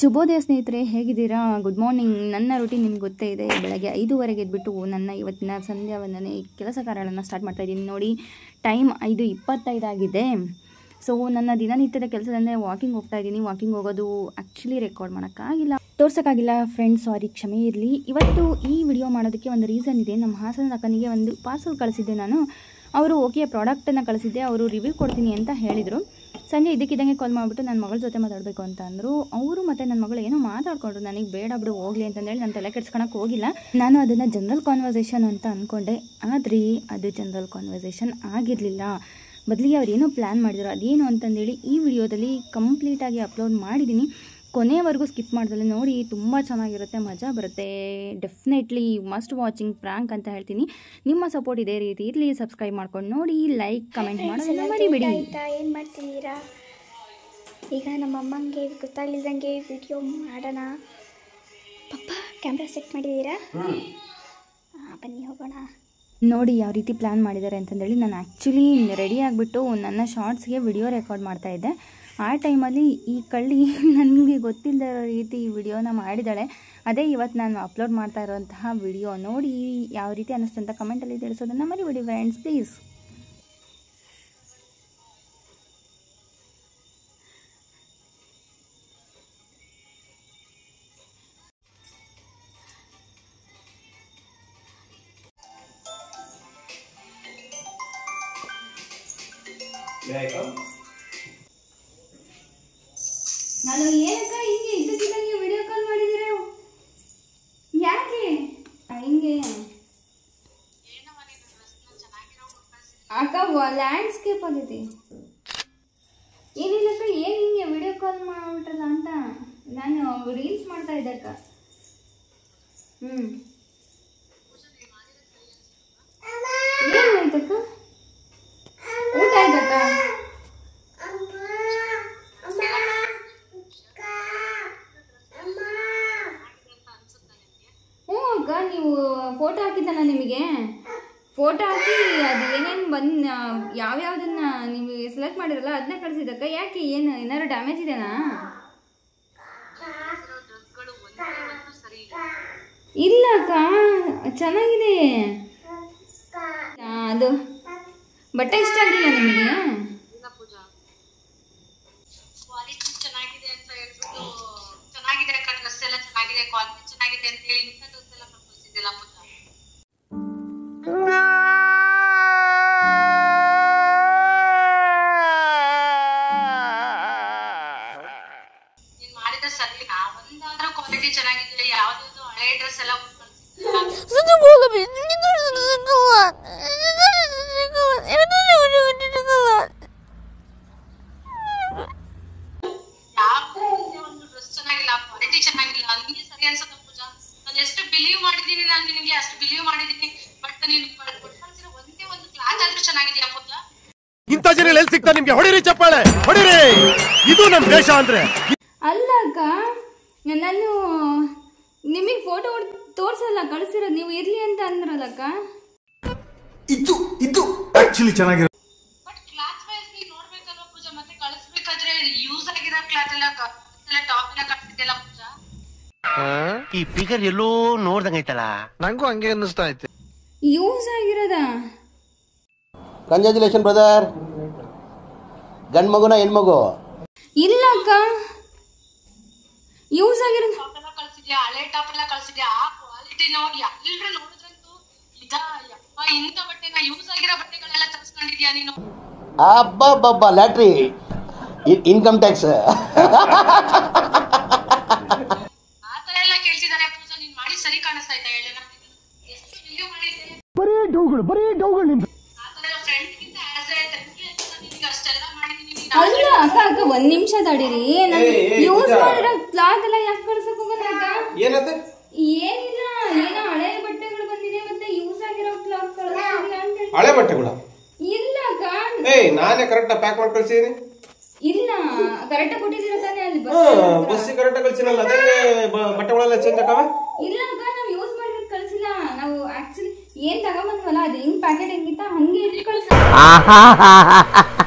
ಶುಭೋದಯ ಸ್ನೇಹಿತರೆ, ಹೇಗಿದ್ದೀರಾ? Good morning. ನನ್ನ ರೂಟೀನ್ ನಿಮ್ಗೆ ಗೊತ್ತೇ ಇದೆ. ಬೆಳಗ್ಗೆ 5:15 ಎದ್ಬಿಟ್ಟು ನನ್ನ ಇವತ್ತಿನ ಸಂಧ್ಯಾ ವಂದನೆ ಕೆಲಸ ಕಾರ್ಯಗಳನ್ನು ಸ್ಟಾರ್ಟ್ ಮಾಡ್ತಾಯಿದ್ದೀನಿ. ನೋಡಿ, ಟೈಮ್ 5:25 ಆಗಿದೆ. ಸೊ ನನ್ನ ದಿನನಿತ್ಯದ ಕೆಲಸದಂದರೆ ವಾಕಿಂಗ್ ಹೋಗ್ತಾ ಇದ್ದೀನಿ. ವಾಕಿಂಗ್ ಹೋಗೋದು ಆ್ಯಕ್ಚುಲಿ ರೆಕಾರ್ಡ್ ಮಾಡೋಕ್ಕಾಗಿಲ್ಲ, ತೋರ್ಸೋಕ್ಕಾಗಿಲ್ಲ ಫ್ರೆಂಡ್ಸ್, ಸಾರಿ, ಕ್ಷಮೆ ಇರಲಿ. ಇವತ್ತು ಈ ವಿಡಿಯೋ ಮಾಡೋದಕ್ಕೆ ಒಂದು ರೀಸನ್ ಇದೆ. ನಮ್ಮ ಹಾಸನದ ಅಕ್ಕನಿಗೆ ಒಂದು ಪಾರ್ಸಲ್ ಕಳಿಸಿದ್ದೆ ನಾನು. ಅವರು ಓಕೆ ಪ್ರಾಡಕ್ಟನ್ನು ಕಳಿಸಿದ್ದೆ, ಅವರು ರಿವ್ಯೂ ಕೊಡ್ತೀನಿ ಅಂತ ಹೇಳಿದರು. ಸಂಜೆ ಇದಕ್ಕಿದ್ದಂಗೆ ಕಾಲ್ ಮಾಡಿಬಿಟ್ಟು ನನ್ನ ಮಗಳ ಜೊತೆ ಮಾತಾಡಬೇಕು ಅಂತ ಅಂದರು. ಅವರು ಮತ್ತು ನನ್ನ ಮಗಳು ಏನೋ ಮಾತಾಡ್ಕೊಂಡ್ರು. ನನಗೆ ಬೇಡ ಬಿಡು ಹೋಗಲಿ ಅಂತಂದೇಳಿ ನಾನು ತಲೆ ಕೆಡ್ಸ್ಕೊಳಕ್ಕೆ ಹೋಗಿಲ್ಲ. ನಾನು ಅದನ್ನು ಜನರಲ್ ಕಾನ್ವರ್ಸೇಷನ್ ಅಂತ ಅಂದ್ಕೊಂಡೆ. ಆದರೆ ಅದು ಜನರಲ್ ಕಾನ್ವರ್ಸೇಷನ್ ಆಗಿರಲಿಲ್ಲ. ಬದಲಿಗೆ ಅವ್ರು ಏನೋ ಪ್ಲ್ಯಾನ್ ಮಾಡಿದ್ರು. ಅದೇನು ಅಂತಂದೇಳಿ ಈ ವಿಡಿಯೋದಲ್ಲಿ ಕಂಪ್ಲೀಟಾಗಿ ಅಪ್ಲೋಡ್ ಮಾಡಿದ್ದೀನಿ. ಕೊನೆಯವರೆಗೂ ಸ್ಕಿಪ್ ಮಾಡ್ದಲ್ಲ ನೋಡಿ, ತುಂಬ ಚೆನ್ನಾಗಿರುತ್ತೆ, ಮಜಾ ಬರುತ್ತೆ. ಡೆಫಿನೆಟ್ಲಿ ಮಸ್ಟ್ ವಾಚಿಂಗ್ ಪ್ರ್ಯಾಂಕ್ ಅಂತ ಹೇಳ್ತೀನಿ. ನಿಮ್ಮ ಸಪೋರ್ಟ್ ಇದೇ ರೀತಿ ಇರಲಿ. ಸಬ್ಸ್ಕ್ರೈಬ್ ಮಾಡ್ಕೊಂಡು ನೋಡಿ, ಲೈಕ್ ಕಮೆಂಟ್ ಮಾಡೋದೆಲ್ಲ ಮರಿಬೇಡಿ. ಏನು ಮಾಡ್ತಿದ್ದೀರಾ? ಈಗ ನಮ್ಮ ಅಮ್ಮಂಗೆ ಗೊತ್ತಾಗ್ಲಿದ್ದಂಗೆ ವಿಡಿಯೋ ಮಾಡೋಣ. ಪಪ್ಪ ಕ್ಯಾಮ್ರಾ ಸೆಟ್ ಮಾಡಿದ್ದೀರಾ? ಬನ್ನಿ ಹೋಗೋಣ. ನೋಡಿ ಯಾವ ರೀತಿ ಪ್ಲ್ಯಾನ್ ಮಾಡಿದ್ದಾರೆ ಅಂತಂದೇಳಿ. ನಾನು ಆ್ಯಕ್ಚುಲಿ ರೆಡಿ ಆಗಿಬಿಟ್ಟು ನನ್ನ ಶಾರ್ಟ್ಸ್ಗೆ ವಿಡಿಯೋ ರೆಕಾರ್ಡ್ ಮಾಡ್ತಾಯಿದ್ದೆ. ಆ ಟೈಮಲ್ಲಿ ಈ ಕಳ್ಳಿ ನನಗೆ ಗೊತ್ತಿಲ್ಲದ ರೀತಿ ಈ ವಿಡಿಯೋನ ಮಾಡಿದ್ದಾಳೆ. ಅದೇ ಇವತ್ತು ನಾನು ಅಪ್ಲೋಡ್ ಮಾಡ್ತಾ ಇರೋಂತಹ ವಿಡಿಯೋ. ನೋಡಿ ಯಾವ ರೀತಿ ಅನ್ನಿಸ್ತು ಅಂತ ಕಮೆಂಟಲ್ಲಿ ತಿಳಿಸೋದನ್ನು ಮರಿಬೇಡಿ ಫ್ರೆಂಡ್ಸ್, ಪ್ಲೀಸ್. ನಾನು ಏನಕ್ಕ ಹಿಂಗೆ ಇದ್ದಕ್ಕಿದ್ದಂಗೆ ವಿಡಿಯೋ ಕಾಲ್ ಮಾಡಿದ್ದೀರ? ಯಾಕೆ ಹಿಂಗೆ ಅಕ್ಕ? ಲ್ಯಾಂಡ್ಸ್ಕೇಪ್ ಆಗೈತಿ. ಏನಿಲ್ಲಕ್ಕ, ಏನು ಹಿಂಗೆ ವಿಡಿಯೋ ಕಾಲ್ ಮಾಡ್ಬಿಟ್ರಲ್ಲ ಅಂತ. ನಾನು ರೀಲ್ಸ್ ಮಾಡ್ತಾ ಇದ್ದಕ್ಕ. ಏನಾಯ್ತಕ್ಕ? ಊಟ ಆಯ್ತಕ್ಕ? ನೀವು ಫೋಟೋ ಹಾಕಿದ್ದಲ್ಲ, ನಿಮಗೆ ಫೋಟೋ ಹಾಕಿ ಅದು ಏನೇನು ಯಾವ್ಯಾವುದನ್ನ ನೀವು ಸೆಲೆಕ್ಟ್ ಮಾಡಿರಲ್ಲ ಅದನ್ನ ಕಳಿಸಿದಕ್ಕ. ಯಾಕೆ, ಏನು ಏನಾದ್ರು ಡ್ಯಾಮೇಜ್ ಇದೆನಾ? ಇಲ್ಲ ಅಕ್ಕ, ಚೆನ್ನಾಗಿದೆ. ಅದು ಬಟ್ಟೆ ಇಷ್ಟ ಆಗಲಿಲ್ಲ ನಿಮಗೆ? ಇಂಥ ಜನ ಎಲ್ಲಿ ಸಿಗ್ತಾ ನಿಮ್ಗೆ? ಹೊಡಿರಿ ಚಪ್ಪಾಳೆ, ಹೊಡಿರಿ. ಇದು ನಮ್ ದೇಶ ಅಂದ್ರೆ. ಅಲ್ಲ ಅಕ್ಕ, ನಾನು ನಿಮಗೆ ಫೋಟೋ ತೋರ್ಸಲ್ಲ, ಕಳಿಸಿರೋದು ನೀವು ಇರ್ಲಿ ಅಂತ ಅಂದ್ರಲ್ಲಕ್ಕ. ಇದು ಇದು ಆಕ್ಚುಲಿ ಚೆನ್ನಾಗಿರೋ. ಬಟ್ ಕ್ಲಾತ್ ವೈಸ್ ನೀ ನೋಡ್ಬೇಕಲ್ವಾ ಪೂಜಾ? ಮತ್ತೆ ಕಳಿಸ್ಬೇಕಾದ್ರೆ ಯೂಸ್ ಆಗಿರೋ ಕ್ಲಾತ್ ಎಲ್ಲ ಟಾಪ್ ಎಲ್ಲ ಕಳಿಸಿದೆಲ್ಲ ಪೂಜಾ. ಈ ಫಿಗರ್ ಎಲ್ಲೋ ನೋಡ್ದಂಗೈತಲ್ಲ, ನಂಗೂ ಹಂಗೆ ಅನ್ನಿಸ್ತಾ ಐತೆ. ಯೂಸ್ ಆಗಿರೋದ? Congratulation brother. ಗಂಡ್ ಮಗುನ ಹೆಣ್ಮಗು? ಇಲ್ಲ ಅಕ್ಕ, ಯೂಸ್ ಆಗಿರೋದು. ಟಾಪ್ ಎಲ್ಲ ಕಳಿಸಿದ್ಯಾ, ಹಳೆ ಟಾಪ್ ಎಲ್ಲ ಕಳಿಸಿದ್ಯಾ. ಆ ಕ್ವಾಲಿಟಿ ನೋಡಿ ಎಲ್ಲರೂ ನೋಡಿದ್ರಂತೂ ಯಪ್ಪ, ಇಂಥ ಬಟ್ಟೆನ ಯೂಸ್ ಆಗಿರೋ ಬಟ್ಟೆಗಳೆಲ್ಲ ತರಿಸ್ಕೊಂಡಿದ್ಯಾ ನೀನು? ಅಬ್ಬಬ್ಬಬ್ಬ, ಲ್ಯಾಟ್ರಿ, ಇನ್ಕಮ್ ಟ್ಯಾಕ್ಸ್ ಆತರ ಎಲ್ಲ ಕೇಳ್ತಿದ್ದಾರೆ ಪೂಜಾ. ನೀನ್ ಮಾಡಿ ಸರಿ ಕಾಣಿಸ್ತಾ ಇದ್ದ ಹೇಳ. ಎಷ್ಟು ವಿಡಿಯೋ ಮಾಡಿದ್ದೆ? ಬರೀ ಡೌಗಳು ನಿಮ್ದು. ಆತರ ಫ್ರೆಂಡ್ ಗಿಂತ ಆಸ್ ಎ ತಂಗಿ ಅಂತ ನಿನಗೆ ಅಷ್ಟೆಲ್ಲ ಮಾಡಿದೀನಿ. ಅಲ್ಲ ಅಕ್ಕ, ಅಕ್ಕ ಒಂದ್ ನಿಮಿಷ ತಡೀರಿ. ಯೂಸ್ ಮಾಡಿರೋ ಕ್ಲಾತ್ ಎಲ್ಲ ಯಾಕೆ ಕಳ್ಸಕ್ ಹೋಗಲ್ಲ ಅಕ್ಕ? ಏನತ್ತೆ? ಏನಿಲ್ಲ, ಏನೋ ಹಳೆ ಬಟ್ಟೆಗಳು ಬಂದಿದೆ, ಮತ್ತೆ ಯೂಸ್ ಆಗಿರೋ ಕ್ಲಾತ್ ಕಳ್ಸಿದೀಯ ಅಂತ. ಹಳೆ ಬಟ್ಟೆಗಳ? ಇಲ್ಲ ಅಕ್ಕ, ನಾನೇ ಕರೆಕ್ಟ್ ಪ್ಯಾಕ್ ಮಾಡಿ ಕಳ್ಸಿದೀನಿ. ಇಲ್ಲ, ಕರೆಕ್ಟ್ ಕೊಟ್ಟಿದ್ದೀರ ತಾನೇ ಅಲ್ಲಿ ಬಸ್ ಕರೆಕ್ಟ್ ಕಳ್ಸಿನಲ್ಲ, ಅದೇ ಬಟ್ಟೆಗಳೆಲ್ಲ ಚೇಂಜ್ ಆಕಾವ? ಇಲ್ಲ ಅಕ್ಕ, ನಾವು ಯೂಸ್ ಮಾಡಿರೋದು ಕಳ್ಸಿಲ್ಲ. ನಾವು ಆಕ್ಚುಲಿ ಏನ್ ತಗೊಂಬಂದ್ವಲ್ಲ, ಅದು ಹೆಂಗ್ ಪ್ಯಾಕೆಟ್ ಹೆಂಗಿತ್ತ ಹಂಗೆ ಇಟ್ಟು ಕಳ್ಸ.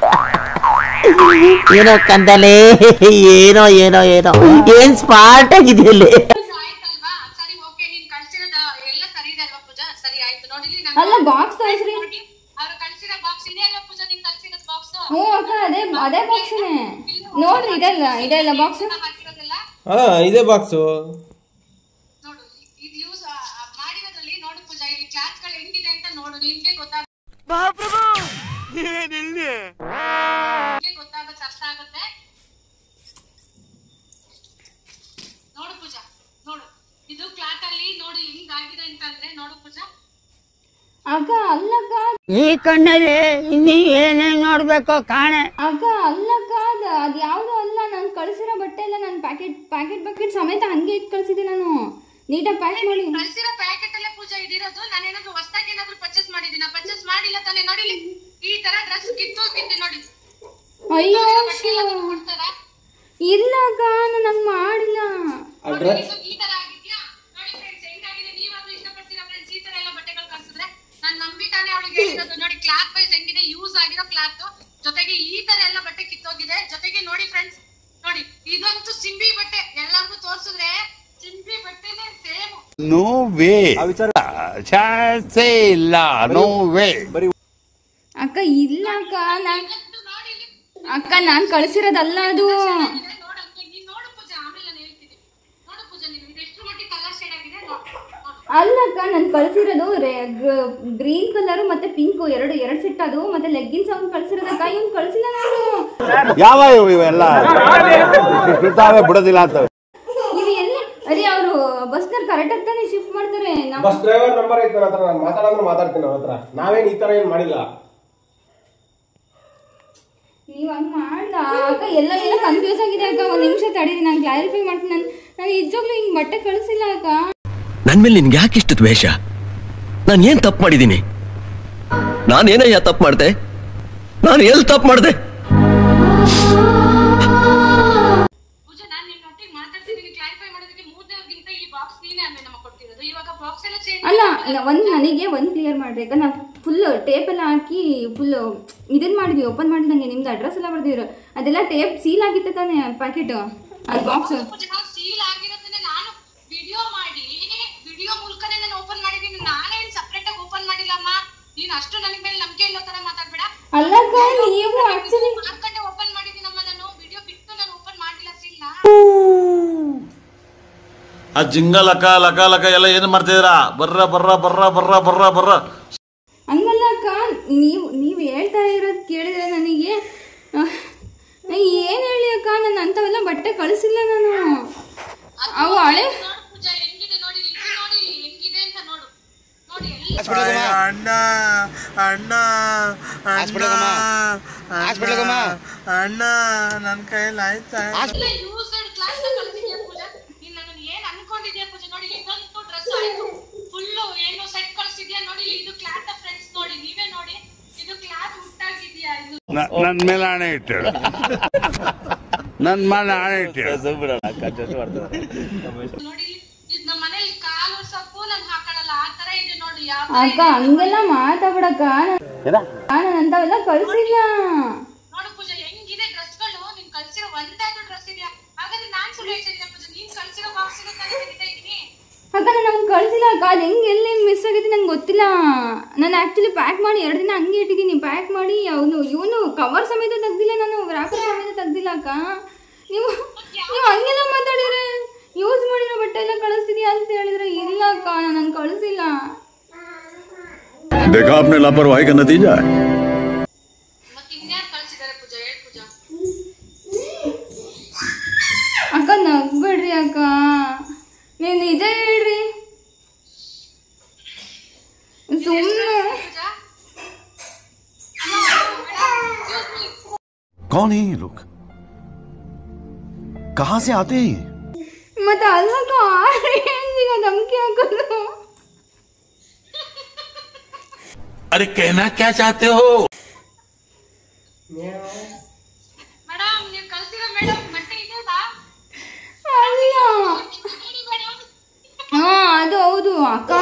ಏನೋ ಕಂದಲೆ, ಏನೋ ಏನೋ ಏನೋ ಏನ್ ಸ್ಮಾರ್ಟ್ ಆಗಿದೆಯಲ್ಲಿ. ಆಯ್ತಲ್ವಾ? ಸರಿ ಓಕೆ, ನೀನ್ ಕಳ್ಸಿರೋದ ಎಲ್ಲ ಸರಿ ಇದೆ ಅಲ್ವಾ ಪೂಜಾ? ಸರಿ ಆಯ್ತು ನೋಡಿಲಿ. ಅಲ್ಲ ಬಾಕ್ಸ್ ತೋರಿಸ್ರಿ. ಅವ್ರು ಕಳ್ಸಿರೋ ಬಾಕ್ಸ್ ಇದೆ ಅಲ್ವಾ ಪೂಜಾ? ನೀನ್ ಕಳ್ಸಿರೋದ್ ಬಾಕ್ಸ್? ಹ್ಞೂ ಅಕ್ಕ, ಅದೇ ಬಾಕ್ಸ್ನೇ ನೋಡ್ರಿ. ಇದೆಲ್ಲ ಬಾಕ್ಸ್ ಹಾಕಿರೋದೆಲ್ಲ ಹಾ ಇದೇ ಬಾಕ್ಸು. ನೋಡು, ಇದು ಯೂಸ್ ಮಾಡಿರೋದ್ರಲ್ಲಿ ನೋಡು ಪೂಜಾ, ಇಲ್ಲಿ ಕ್ಲಾಸ್ ಗಳು ಹೆಂಗಿದೆ ಅಂತ ನೋಡು, ನಿನ್ಗೆ ಗೊತ್ತಾಗುತ್ತೆ. ಅರ್ಥ ಆಗುತ್ತೆ. ನೋಡು ಪೂಜಾ, ನೋಡು ಇದು ಕ್ಲಾತ್ ಅಲ್ಲಿ ನೋಡು ಹೆಂಗಾಗಿದೆ ಅಂತ ಅಂದ್ರೆ ನೋಡು ಪೂಜಾ. ಅಕ್ಕ ಅಲ್ಲಕ್ಕ, ಈ ಕಣ್ಣಲ್ಲಿ ಇನ್ನೀ ಏನೇನ್ ನೋಡ್ಬೇಕೋ ಕಾಣೆ. ಅಕ್ಕ ಅಲ್ಲಕ್ಕ, ಅದು ಯಾವುದು ಅಲ್ಲ. ನಾನು ಕಳಿಸಿರೋ ಬಟ್ಟೆ ಎಲ್ಲ ನಾನು ಪ್ಯಾಕೆಟ್ ಸಮೇತ ಹಂಗೆ ಇಟ್ಟು ಕಳಿಸಿದೆ. ನಾನು ನೀಟಾಗಿ ಪ್ಯಾಕ್ ಮಾಡಿ ಕಳ್ಸಿರೋ ಪ್ಯಾಕೆಟ್ ಅಲ್ಲೇ ಪೂಜಾ ಇದಿರೋದು. ನಾನೇನಾದ್ರು ಹೊಸದಾಗಿ ಏನಾದ್ರು ಪರ್ಚೇಸ್ ಮಾಡಿದೀನ? ಪರ್ಚೇಸ್ ಮಾಡಿಲ್ಲ ತಾನೆ. ನೋಡಿಲಿ ಈ ತರ ಡ್ರೆಸ್ ಕಿತ್ತೋಗಿದ್ದೆ ನೋಡಿ. ಅಯ್ಯೋ ಕೊಡ್ತಾರಾ? ಇಲ್ಲ ಅಕ್ಕ, ನಾನು ಹಂಗೆ ಮಾಡಿಲ್ಲ. ಈ ತರ ಆಗಿದ್ಯಾ ನೋಡಿ ಫ್ರೆಂಡ್ಸ್, ಹೆಂಗಾಗಿದೆ. ನೀವಾದ್ರೂ ಇಷ್ಟಪಡ್ತೀರಾ ಫ್ರೆಂಡ್ಸ್ ಈ ತರ ಎಲ್ಲ ಬಟ್ಟೆಗಳು ಕಳ್ಸಿದ್ರೆ? ನಾನು ನಂಬಿ ತಾನೆ ಅವಳಿಗೆ ಹೇಳಿರೋದು. ನೋಡಿ ಕ್ಲಾತ್ ವೈಸ್ ಹೆಂಗಿದೆ, ಯೂಸ್ ಆಗಿರೋ ಕ್ಲಾತ್ ಜೊತೆಗೆ ಈ ತರ ಎಲ್ಲ ಬಟ್ಟೆ ಕಿತ್ತೋಗಿದೆ. ಜೊತೆಗೆ ನೋಡಿ ಫ್ರೆಂಡ್ಸ್, ನೋಡಿ ಇದಂತೂ ಸಿಂಬಿ ಬಟ್ಟೆ. ಎಲ್ಲರಿಗೂ ತೋರ್ಸಿದ್ರೆ ಸಿಂಬಿ ಬಟ್ಟೆನೇ ಸೇಮ್. ನೋ ವೇ, ಚಾನ್ಸೇ ಇಲ್ಲ. No way. ಅಕ್ಕ ಇಲ್ಲ ಅಕ್ಕ, ನಾನು ಕಳಿಸಿರೋದಲ್ಲ ಅದು. ಅಲ್ಲಕ್ಕ, ನಾನು ಕಳಿಸಿರೋದು ಗ್ರೀನ್ ಕಲರ್ ಮತ್ತೆ ಪಿಂಕ್ ಎರಡು ಸೆಟ್. ಅದು ಮತ್ತೆ ಲೆಗ್ಗಿನ್ಸ್ ಅವ್ನು ಕಳಿಸಿರೋದಕ್ಕ, ಇವ್ನು ಕಳಿಸಿಲ್ಲ ನಾನು. ಯಾವ ಇವೆಲ್ಲ ಬಿಡೋದಿಲ್ಲ ಅಂತ. ಇವು ಎಲ್ಲಿ ಅರಿ ಅವರು ಬಸ್ನಲ್ಲಿ ಕರೆಕ್ಟ್ ಆಗ್ತಾನೆ ಶಿಫ್ಟ್ ಮಾಡ್ತಾರೆ. ಬಸ್ ಡ್ರೈವರ್ ನಂಬರ್ ಐತೆ ನನ್ನ ಹತ್ರ, ನಾನು ಮಾತಾಡಂದ್ರೆ ಮಾತಾಡ್ತೀನಿ ಅವ್ರ ಹತ್ರ. ನಾವೇನು ಈ ತರ ಏನು ಮಾಡಿಲ್ಲ. ನೀವು ಹಂಗೆ ಮಾಡ್ದ ಅಕ್ಕ, ಎಲ್ಲ ಕನ್ಫ್ಯೂಸ್ ಆಗಿದೆ ಅಕ್ಕ. ಒಂದು ನಿಮಿಷ ತಡೀರಿ, ನಾನು ಕ್ಲಾರಿಫೈ ಮಾಡ್ತೀನಿ. ನಾನು ನಿಜವಾಗ್ಲೂ ಹಿಂಗೆ ಬಟ್ಟೆ ಕಳಿಸಿಲ್ಲ ಅಕ್ಕ. ನನ್ ಮೇಲೆ ನಿನ್ಗೆ ಯಾಕೆ ಇಷ್ಟು ದ್ವೇಷ? ನಾನು ಏನ್ ತಪ್ಪು ಮಾಡಿದ್ದೀನಿ? ನಾನೇನಯ್ಯ ತಪ್ಪು ಮಾಡ್ದೆ? ನಾನು ಎಲ್ಲಿ ತಪ್ಪು ಮಾಡ್ದೆ? ಪೂಜಾ, ನಾನು ನಿಮ್ಮ ಒಟ್ಟಿಗೆ ಮಾತಾಡ್ತಿದ್ದೀನಿ. ಕ್ಲಾರಿಫೈ ಮಾಡೋದಕ್ಕೆ ಮೂರನೇವ್ರಿಗಿಂತ ಈ ಬಾಕ್ಸ್ ನೀನೇ ಅಮ್ಮೆ ನಮಗೆ ಕೊಟ್ಟಿರೋದು. ಇವಾಗ ಬಾಕ್ಸ್ ಎಲ್ಲ ಚೇಂಜ್ ಅಲ್ಲ, ನನಗೆ ಒಂದು ಕ್ಲಿಯರ್ ಮಾಡ್ಬೇಕಾ? ನಾವು ಫುಲ್ ಟೇಪ್ ಎಲ್ಲ ಹಾಕಿ ಫುಲ್ ಇದನ್ನ ಮಾಡಿದ್ವಿ, ಓಪನ್ ಮಾಡಿದಂಗೆ ನಿಮ್ದು ಅಡ್ರೆಸ್ ಎಲ್ಲ ಬರ್ದಿದ್ರು. ಅದೆಲ್ಲ ಟೇಪ್ ಸೀಲ್ ಆಗಿತ್ತು ತಾನೆ ಪ್ಯಾಕೆಟ್, ಅದು ಬಾಕ್ಸ್ ಸೀಲ್ ಆಗಿರೋದನ್ನ ನಾನು ವಿಡಿಯೋ ಮೂಲಕನೇ ನಾನು ಓಪನ್ ಮಾಡಿದ್ದೀನಿ. ನಾನೇನು ಸಪ್ರೇಟ್ ಆಗಿ ಓಪನ್ ಮಾಡಿಲ್ಲಮ್ಮ. ನೀನು ಅಷ್ಟು ನನಗೆ ಮೇಲೆ ನಂಬಿಕೆ ಇಲ್ಲೋ ತರ ಮಾತಾಡ್ಬೇಡ. ಅಲ್ಲಕ್ಕ, ನೀವು ಆಕ್ಚುಲಿ ಮಾರ್ಕಂಡೆ ಓಪನ್ ಮಾಡಿದ್ದೀನಮ್ಮ. ನಾನು ವಿಡಿಯೋ ಬಿಟ್ಟು ನಾನು ಓಪನ್ ಮಾಡಿಲ್ಲ ಸೀಲ್ನ. ಆ ಜಿಂಗ ಲಕ ಲಕ ಲಕ ಎಲ್ಲ ಏನು ಮಾಡ್ತಿದ್ದೀರಾ? ಬರ್ರ ಹಂಗಲ್ಲ ಅಕ್ಕ, ನೀವು ಹೇಳ್ತಾ ಇರೋದು ಕೇಳಿದ್ರೆ ನನಗೆ ಏನು ಹೇಳಿ ಅಕ್ಕ, ನಾನು ಅಂಥವೆಲ್ಲ ಬಟ್ಟೆ ಕಳಿಸಿಲ್ಲ ನಾನು. ಅವು ಹಳೆ ಪೂಜಾ ಹೆಂಗಿದೆ ನೋಡಿ, ನೋಡಿ ಹೆಂಗಿದೆ ಅಂತ ನೋಡು. ನೋಡಿ ಅಣ್ಣ ಅಣ್ಣ ಅಣ್ಣ ನನ್ನ ಕೈಯಲ್ಲಿ ಆಯ್ತಾ? ಯೂಸ್ಡ್ ಕ್ಲಾಸ್ ಕಳಿಸಿದ್ಯಾ ಪೂಜಾ? ನೀನು ನನ್ನ ಏನು ಅನ್ಕೊಂಡಿದ್ಯಾ ಪೂಜಾ? ನೋಡಿ ಇದಂತೂ ಡ್ರೆಸ್ ಆಯ್ತು ಫುಲ್ಲು ಏನು ಸೆಟ್ ಕಳಿಸಿದ್ಯಾ. ನೋಡಿ ಇದು ಕ್ಲಾತ್ ಫ್ರೆಂಡ್ಸ್, ನೋಡಿ ನೀವೇ ನೋಡಿ, ಇದು ಕ್ಲಾತ್ ಉಟ್ಟಾಗಿದ್ಯಾ? ಇದು ನನ್ನ ಮೇಲೆ ಆಣೆ ಇಟ್ಟು, ನನ್ನ ಮೇಲೆ ಆಣೆ ಇಟ್ಟು ನೋಡಿ. ಇದು ನಮ್ಮ ಮನೇಲಿ ಕಾಲು ಸೊಪ್ಪು ನಾನು ಹಾಕಳಲ್ಲ, ಆ ತರ ಇದೆ ನೋಡಿ. ಅಕ್ಕ ಹಂಗೆಲ್ಲ ಮಾತಾಡ್ಬಿಡಕ್ಕ, ನಾನು ಅಂಥವೆಲ್ಲ ಕಳಿಸಿಲ್ಲ. ನೋಡು ಪೂಜಾ ಹೆಂಗಿದೆ ಡ್ರೆಸ್ಗಳು. ನೀನ್ ಕಳ್ಸಿರೋ ಒಂದಾದ್ರೂ ಡ್ರೆಸ್ ಇದೆಯಾ? ಹಾಗಾದ್ರೆ ನಾನ್ ಸುಳ್ಳು ಹೇಳ್ತಿದ್ದೀನಿ ಪೂಜಾ. ನೀನ್ ಕಳ್ಸಿರೋ ಬಾಕ್ಸ್ ತೆಗಿತಾ ಇದೀನಿ ಅಕ್ಕ. ನಾನು ಹಂಗೆ ಕಳಿಸಿಲ್ಲ ಅಕ್ಕ, ಅದು ಎಲ್ಲಿ ಮಿಸ್ ಆಗಿದೆ ನಂಗೆ ಗೊತ್ತಿಲ್ಲ. ನಾನು ಆ್ಯಕ್ಚುಲಿ ಪ್ಯಾಕ್ ಮಾಡಿ 2 ದಿನ ಹಂಗೆ ಇಟ್ಟಿದ್ದೀನಿ. ಪ್ಯಾಕ್ ಮಾಡಿ ಇವನು ಕವರ್ ಸಮೇತ ತೆಗ್ದಿಲ್ಲ, ನಾನು ವ್ರಾಪರ್ ಸಮೇತ ತೆಗ್ದಿಲ್ಲ ಅಕ್ಕ. ನೀವು ಹಂಗೆಲ್ಲ ಮಾತಾಡಿದ್ರೆ ಯೂಸ್ ಮಾಡಿರೋ ಬಟ್ಟೆ ಎಲ್ಲ ಕಳಿಸ್ತಿದ್ಯಾ ಅಂತ ಹೇಳಿದ್ರೆ ಇಲ್ಲ ಅಕ್ಕ, ನಾನು ಕಳಿಸಿಲ್ಲ. देखा आपने लापरवाही का नतीजा है. ಮತ್ತೆ ಇನ್ಯಾರು ಕಳ್ಸಿದ್ದಾರೆ ಪೂಜಾ? ಹೇಳಿ ಪೂಜಾ. ಅಕ್ಕ ನಗ್ಬೇಡ್ರಿ ಅಕ್ಕ, ನೀವು ನಿಜ ಹೇಳ್ರಿ. ಸುಮ್ಮನೆ कौन है ये लोग? कहां से आते हैं? ಮತ್ತೆ ಅಲ್ಲಕ್ಕ ಈಗ ಧಮಕಿ ಹಾಕೋದು. अरे कहना क्या चाहते हो? ಮೇಡಮ್ ನೀವು ಕಳ್ಸಿರೋ ಮೇಡಮ್ ಬಟ್ಟೆ ಇದೆಯಾ? ಅಲ್ಲ, ಅದು ಹೌದು ಅಕ್ಕ.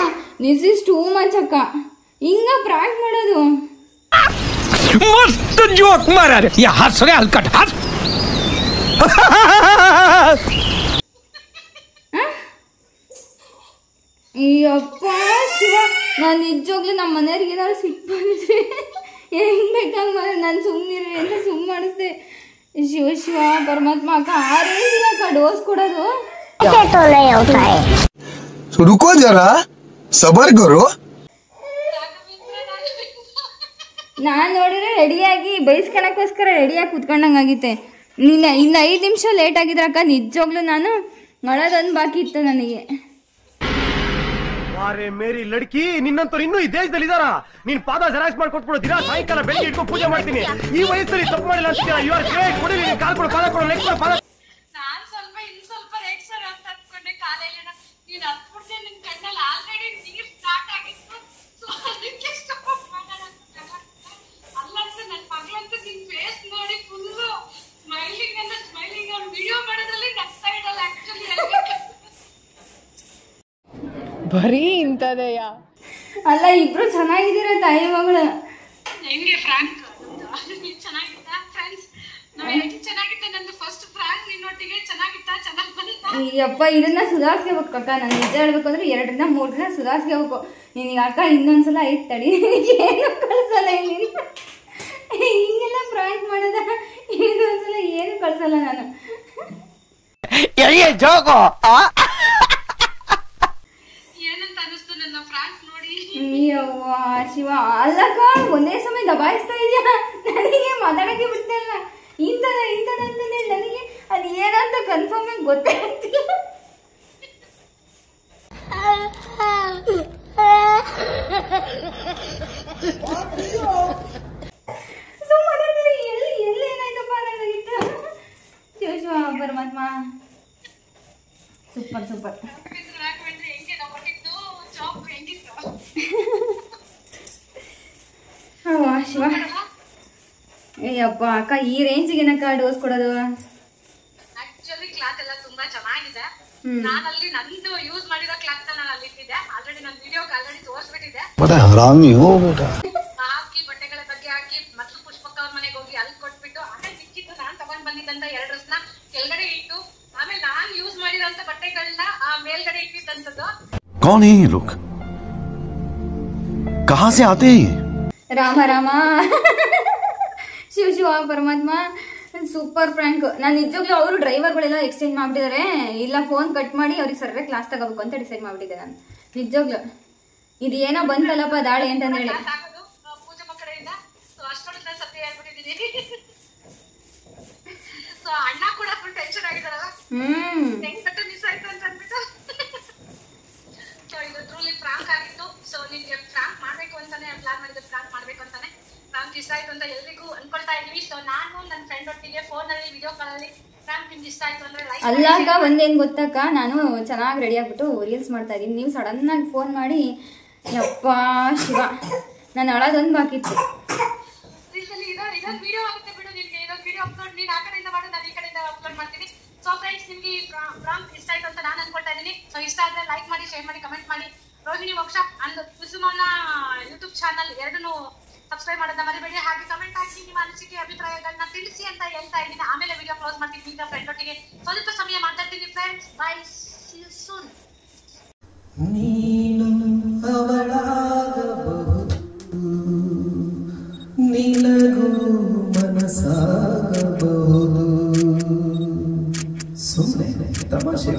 ದಿಸ್ ಇಸ್ ಟೂ ಮಚ್ ಅಕ್ಕ, ಹಿಂಗ ಪ್ರಾಂಕ್ ಮಾಡೋದು. मस्त जोक मारा रे या हंस रे हलकट हंस ಅಯ್ಯಪ್ಪ ಶಿವ, ನಾನು ನಿಜವಾಗ್ಲೂ ನಮ್ಮ ಮನೆಯವ್ರಿಗೆ ಏನಾದ್ರು ಸಿಟ್ಟು ಬಂದಿದ್ರೆ ಹೆಂಗ್ ಬೇಕಂಗ್ ನಾನು ಸುಮ್ಮನಿರಿ ಅಂತ ಸುಮ್ಮ ಮಾಡಿಸ್ದೆ. ಶಿವ ಶಿವ ಪರಮಾತ್ಮ ಅಕ್ಕ 6 ಅಕ್ಕ ಡೋಸ್ ಕೊಡೋದು. रुको जरा सबर करो. ನಾನು ನೋಡಿದ್ರೆ ರೆಡಿಯಾಗಿ ಬೈಸ್ಕೊಳಕ್ಕೋಸ್ಕರ ರೆಡಿಯಾಗಿ ಕುತ್ಕೊಂಡಂಗಾಗಿತ್ತೆ. ಇನ್ನು 5 ನಿಮಿಷ ಲೇಟ್ ಆಗಿದ್ರಕ್ಕ ನಿಜವಾಗ್ಲೂ ನಾನು ಮಾಡೋದೊಂದು ಬಾಕಿ ಇತ್ತು ನನಗೆ. ಅರೆ ಮೇರಿ ಲಡ್ಕಿ, ನಿನ್ನಂತವ್ರು ಇನ್ನೂ ಈ ದೇಶದಲ್ಲಿ ಇದಾರ? ನೀನ್ ಪಾದ ಜೆರಾಕ್ಸ್ ಮಾಡ್ಕೊಟ್ಬಿಡು, ದಿನ ಸಾಯಂಕಾಲ ಬೆಳಿಗ್ಗೆ ಇಟ್ಕೊಂಡು ಪೂಜೆ ಮಾಡ್ತೀನಿ. ಈ ವಯಸ್ಸಲ್ಲಿ ತಪ್ಪು ಮಾಡಿಲ್ಲ ಅಂತೀರಾ? You are great. ಕೊಡಿ ನೀನ್ ಕಾಲ್ ಕೊಡು, ಪಾದ ಕೊಡು, ನೆಕ್ಸ್ಟ್ ಪಾದ. ನಾನ್ ಸ್ವಲ್ಪ ಇನ್ ಸ್ವಲ್ಪ ರೇಟ್ ಸರ್ ಅಂತ ಅನ್ಕೊಂಡೆ. ಕಾಲೆಲ್ಲ ನೀನ್ ಹತ್ಬಿಡ್ದೆ, ನಿನ್ ಕಣ್ಣಲ್ಲಿ ಆಲ್ರೆಡಿ ನೀರ್ ಸ್ಟಾರ್ಟ್ ಆಗಿತ್ತು. ಸೊ ಅದಕ್ಕೆ ಸ್ಟಾಪ್ ಮಾಡೋಣ ಅಂತ. ಅಲ್ಲಂತೂ ನನ್ನ ಮಗಳಂತೂ ನಿನ್ ಫೇಸ್ ನೋಡಿ ಫುಲ್ ಸ್ಮೈಲಿಂಗ್ ಅಂದ್ರೆ ಸ್ಮೈಲಿಂಗ್. ಅವ್ನು ವಿಡಿಯೋ ಮಾಡೋದ್ರಲ್ಲಿ ನಗ್ತಾ ಇಡಲ್ಲ ಆಕ್ಚುಲಿ. ಬರೀ ಇಂಥದೆಯ ಅಲ್ಲ, ಇಬ್ರು ಚೆನ್ನಾಗಿದ್ದೀರ ತಾಯಿ ಮಗಳು. ಹೆಂಗೆ ಫ್ರಾಂಕ್ ಚೆನ್ನಾಗಿತ್ತ ಫ್ರೆಂಡ್ಸ್? ಚೆನ್ನಾಗಿತ್ತ ನಂದು ಫಸ್ಟ್ ಫ್ರಾಂಕ್ ನಿನ್ನೊಟ್ಟಿಗೆ. ಚೆನ್ನಾಗಿತ್ತಾ? ಚೆನ್ನಾಗಿ ಬಂದಿತ್ತಾ? ಅಯ್ಯಪ್ಪ, ಇದನ್ನ ಸುಧಾರಿಸ್ಕೋಬೇಕು ಅಕ್ಕ. ನಾನು ನಿಜ ಹೇಳ್ಬೇಕು ಅಂದ್ರೆ 2 ದಿನ 3 ದಿನ ಸುಧಾರಿಸ್ಕೋಬೇಕು. ನಿನಗೆ ಅಕ್ಕ ಇನ್ನೊಂದ್ಸಲ ಐತ್ ತಡಿ, ಏನು ಕಳ್ಸಲ್ಲ. ಹಿಂಗೆಲ್ಲ ಫ್ರಾಂಕ್ ಮಾಡೋದ? ಇನ್ನೊಂದ್ಸಲ ಏನು ಕಳ್ಸಲ್ಲ ನಾನು. ಏನಂತ ಅನಿಸ್ತು ನನ್ನ ಫ್ರಾಂಕ್ ನೋಡಿ? ಅಯ್ಯವ್ವ ಶಿವ, ಅಲ್ಲಕ್ಕ ಒಂದೇ ಸಮಯ ದಬಾಯಿಸ್ತಾ ಇದೆಯಾ? ನನಗೆ ಮಾತಾಡಕ್ಕೆ ಬಿಡ್ತಿಲ್ಲ. ಇಂಥದಂತಂದ್ರೆ ನನಗೆ ಅದು ಏನಂತ ಕನ್ಫರ್ಮ್ ಆಗಿ ಗೊತ್ತೇ ಆಗ್ತಿಲ್ಲ. ಎಲ್ಲಿ ಏನಾಯ್ತಪ್ಪ ನನಗಿತ್ತು. ಶಿವ ಶಿವ ಪರಮಾತ್ಮ, ಸೂಪರ್ ಸೂಪರ್. ಶಿವ, ಅಯ್ಯಪ್ಪ ಅಕ್ಕ, ಈ ರೇಂಜಿಗೆ ಏನಕ್ಕ ಡೋಸ್ ಕೊಡೋದು? ಆಕ್ಚುಲಿ ಕ್ಲಾತ್ ಎಲ್ಲ ತುಂಬಾ ಚೆನ್ನಾಗಿದೆ. ನಾನಲ್ಲಿ ನಂದು ಯೂಸ್ ಮಾಡಿರೋ ಕ್ಲಾತ್ ನಾನು ಅಲ್ಲಿ ಇಟ್ಟಿದ್ದೆ. ಆಲ್ರೆಡಿ ನನ್ನ ವಿಡಿಯೋಗೆ ಆಲ್ರೆಡಿ ತೋರಿಸ್ಬಿಟ್ಟಿದ್ದೆ. ಹಾಕಿ ಬಟ್ಟೆಗಳ ಬಗ್ಗೆ ಹಾಕಿ ಮೊದಲು ಪುಷ್ಪಕ್ಕ ಅವ್ರ ಮನೆಗೆ ಹೋಗಿ ಅಲ್ಲಿ ಕೊಟ್ಬಿಟ್ಟು ಆಮೇಲೆ ಸಿಕ್ಕಿದ್ದು ನಾನು ತಗೊಂಡ್ ಬಂದಿದ್ದಂತ 2 ಡ್ರೆಸ್ನ ಕೆಳಗಡೆ ಇಟ್ಟು ಆಮೇಲೆ ನಾನು ಯೂಸ್ ಮಾಡಿರೋಂತ ಬಟ್ಟೆಗಳನ್ನ ಮೇಲ್ಗಡೆ ಇಟ್ಟಿದ್ದಂಥದ್ದು. कौन है ये लोग? कहाँ से आते हैं? ರಾಮ ರಾಮ ಶಿವ ಶಿವ ಪರಮಾತ್ಮ, ಸೂಪರ್ ಫ್ರಾಂಕ್. ನಾನು ನಿಜವಾಗ್ಲೂ ಅವರು ಡ್ರೈವರ್ಗಳೆಲ್ಲ ಎಕ್ಸ್ಚೇಂಜ್ ಮಾಡ್ಬಿಟ್ಟಿದ್ದಾರೆ. ಇಲ್ಲ ಫೋನ್ ಕಟ್ ಮಾಡಿ ಅವ್ರಿಗೆ ಸರ್ರೆ ಕ್ಲಾಸ್ ತಗೋಬೇಕು ಅಂತ ಡಿಸೈಡ್ ಮಾಡ್ಬಿಟ್ಟಿದ್ದೆ ನಾನು. ನಿಜವಾಗ್ಲೂ ಇದು ಏನೋ ಬಂತಲ್ಲಪ್ಪ ದಾಳಿ ಅಂತಂದೇಳಿ. ಪೂಜೆ ಕಡೆಯಿಂದ ಅಷ್ಟೊಂದು ನಾನು ಸತ್ಯ ಹೇಳ್ಬಿಟ್ಟಿದ್ದೀನಿ. ಸೊ ಅಣ್ಣ ಕೂಡ ಫುಲ್ ಟೆನ್ಷನ್ ಆಗಿದಾರಲ್ಲ, ಹೆಂಗ್ ಬಟ್ಟೆ ಮಿಸ್ ಆಯ್ತು ಅಂತ ಅಂದ್ಬಿಟ್ಟು. ಸೊ ಇದು ಟ್ರೂಲಿ ಫ್ರಾಂಕ್ ಆಗಿತ್ತು. ಸೊ ನಿಮ್ಗೆ ಫ್ರಾಂಕ್ ಮಾಡ್ಬೇಕು ಅಂತಾನೆ ಪ್ಲಾನ್ ಮಾಡಿದ್ರೆ ಫ್ರಾಂಕ್ ಮಾಡ್ಬೇಕು ಅಂತಾನೆ. ಫ್ರಾಂಕ್ ಇಷ್ಟ ಆಯ್ತು ಅಂತ ಎಲ್ರಿಗೂ ಅನ್ಕೊಳ್ತಾ ಇದೀವಿ. ಸೊ ನಾನು ನನ್ನ ಫ್ರೆಂಡ್ ಒಟ್ಟಿಗೆ ಫೋನ್ ಅಲ್ಲಿ ವಿಡಿಯೋ ಕಾಲ್ ಅಲ್ಲಿ ಫ್ರಾಂಕ್ ನಿಮ್ಗೆ ಇಷ್ಟ ಆಯ್ತು ಅಂದ್ರೆ ಲೈಕ್. ಅಲ್ಲಾಕ ಒಂದೇನ್ ಗೊತ್ತಕ್ಕ, ನಾನು ಚೆನ್ನಾಗಿ ರೆಡಿ ಆಗ್ಬಿಟ್ಟು ರೀಲ್ಸ್ ಮಾಡ್ತಾ ಇದೀನಿ. ನೀವು ಸಡನ್ ಆಗಿ ಫೋನ್ ಮಾಡಿ ಯಪ್ಪ ಶಿವ, ನಾನು ಅಳೋದೊಂದು ಬಾಕಿ ಇತ್ತು. ಇದೊಂದು ವಿಡಿಯೋ ಆಗುತ್ತೆ ಬಿಡು. ನಿಮ್ಗೆ ಇದೊಂದು ವಿಡಿಯೋ ಅಪ್ಲೋಡ್ ನೀನು ಆ ಕಡೆಯಿಂದ ಮಾಡು, ನಾನು ಈ ಕಡೆಯಿಂದ ಅಪ್ಲೋಡ್ ಮಾಡ್ತೀನಿ. ಸೊ ಫ್ರೆಂಡ್ಸ್, ನಿಮ್ಗೆ ಫ್ರಾಂಕ್ ಇಷ್ಟ ಆಯ್ತು ಅಂತ ನಾನು ಅನ್ಕೊಳ್ತಾ ಇದೀನಿ. ಸೊ ಇಷ್ಟ ಆದ್ರೆ ಲೈಕ್ ಮಾಡಿ, ಶೇರ್ ಮಾಡಿ, ಕಮೆಂಟ್ ಮಾಡಿ. ರೋಹಿಣಿ ಮೋಕ್ಷ ಅಂಡ್ ಕುಸುಮನ ಯೂಟ್ಯೂಬ್ ಚಾನಲ್ ಎರಡನ್ನೂ ಸಬ್ಸ್ಕ್ರೈಬ್ ಮಾಡೋದನ್ನ ಮರಿಬೇಡಿ. ಹಾಗೆ ಕಮೆಂಟ್ ಹಾಕಿ ನಿಮ್ಮ ಅನಿಸಿಕೆ ಅಭಿಪ್ರಾಯಗಳನ್ನ ತಿಳಿಸಿ ಅಂತ ಹೇಳ್ತಾ ಇದ್ದೀನಿ. ಆಮೇಲೆ ವಿಡಿಯೋ ಕ್ಲೋಸ್ ಮಾಡ್ತೀನಿ. ನಿಮ್ಮ ಫ್ರೆಂಡ್ ಒಟ್ಟಿಗೆ ಸ್ವಲ್ಪ ಸಮಯ ಮಾತಾಡ್ತೀನಿ. Friends, bye, see you soon. ನೀನು ಅವಳಾಗಬಹುದು, ನಿನಗೂ ಮನಸ್ಸಾಗಬಹುದು. ಸುಮ್ಮನೆ ತಮಾಷೆ.